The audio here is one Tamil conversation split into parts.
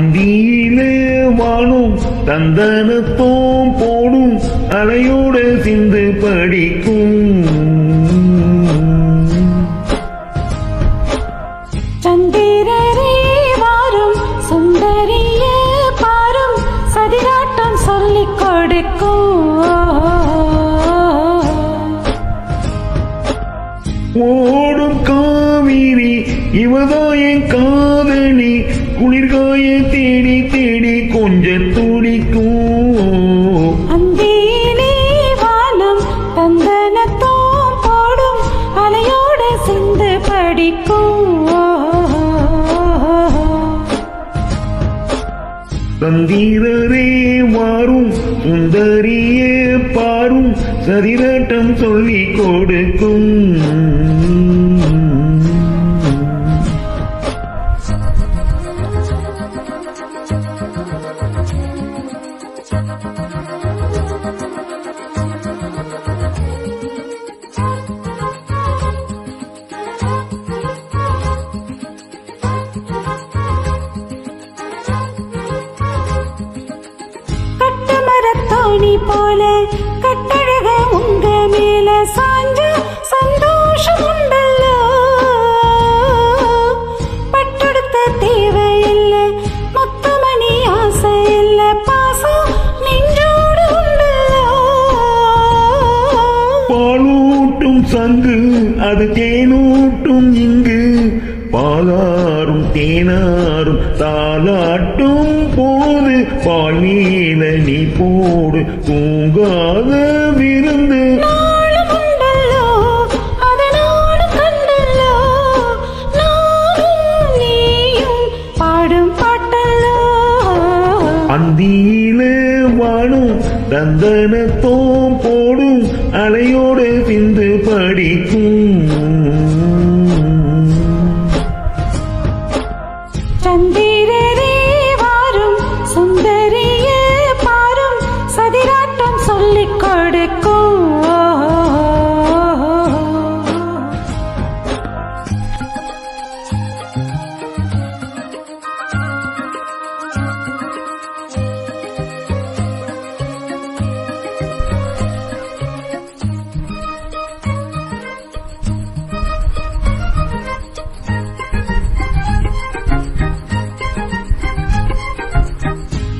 அந்தியிலே வானும் தந்தனத்தோம் போடும் அலையோட சிந்து படிக்கும் சந்திரரே வாரும் சுந்தரிய பாரும் சதிராட்டம் சொல்லிக் கொடுக்கும் ஓடும் காவிரி இவதோ என் காதலி குளிர்காய தேடி தேடி கொஞ்சம் துடிக்கும் அந்தியிலே வானம் தந்தனத்தோம் போடும் அலையோட சிந்து படிக்கும் சந்திரரே வாரும் சுந்தரியே பாரும் சதிராட்டம் சொல்லிக் கொடுக்கும் தோணி போல கட்டழக உங்க மேல சாஞ்ச சந்தோஷம் உண்டல்லோ பட்டெடுத்த தேவையில்ல முத்துமணி ஆசை இல்ல பாசம் நெஞ்சோடு உண்டல்லோ பாலூட்டும் சங்கு அது தேனூட்டும் இங்கு பாலாரும் தேனாரும் தாலாட்டும் போது பால் நீல நீ போடு தூங்காத விருந்து பாடும் பாட்டல்லோ அந்தியிலே வானும் தந்தனத்தோம் போடும் அலையோடு சிந்து படிக்கும் சந்திரரே வாரும் சுந்தரிய பாரும் சதிராட்டம் சொல்லிக் கொடுக்கும்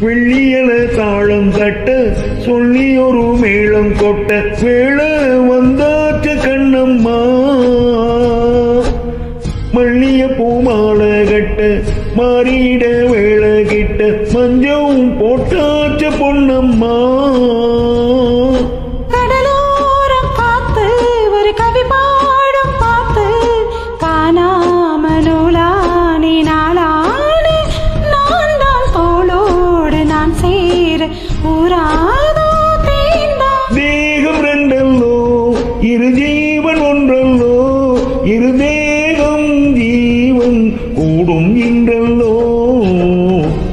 வெள்ளியல தாளம் கட்ட சொல்லி ஒரு மேளம் கொட்ட வேளை வந்தாச்ச கண்ணம்மா மல்லிய பூமால கட்ட மாறிட வேளை கிட்ட மஞ்சம் போட்டாச்ச பொன்னம்மா கடலோரம் காத்து ஒரு கவி பாடும் பார்த்து காணாம நூலானி நாளானி நான் தான் தோளோடு நான் சேர ஊராதோ தேந்தா தேகம் ரெண்டல்லோ இரு ஜீவன் ஒன்றல்லோ இரு தேகம் ஜீவன் கூடும் இன்றல்லோ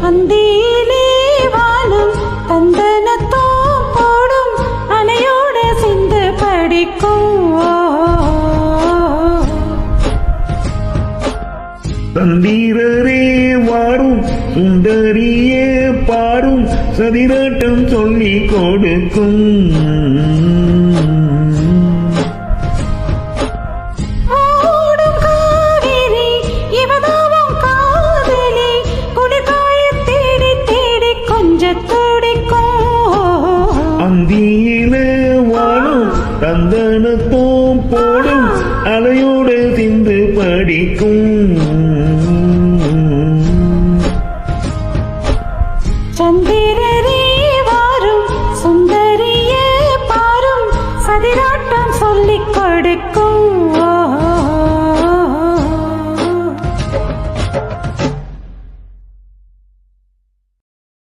அந்தியிலே வானம் தந்தனத்தோம் போடும் அலையோட சிந்து படிக்கும் தந்திரரே வாரும் சுந்தரியே பாரும் சதிராட்டம் சொல்லிக் கொடுக்கும் ஓடும் காவிரி இவதாவும் காதலி குளிர்காய தேடி தேடி கொஞ்சம் துடிக்கும் அந்தியிலே வாழும் தந்தனத்தோம் போடும் அலையோட சிந்து படிக்கும் சந்திர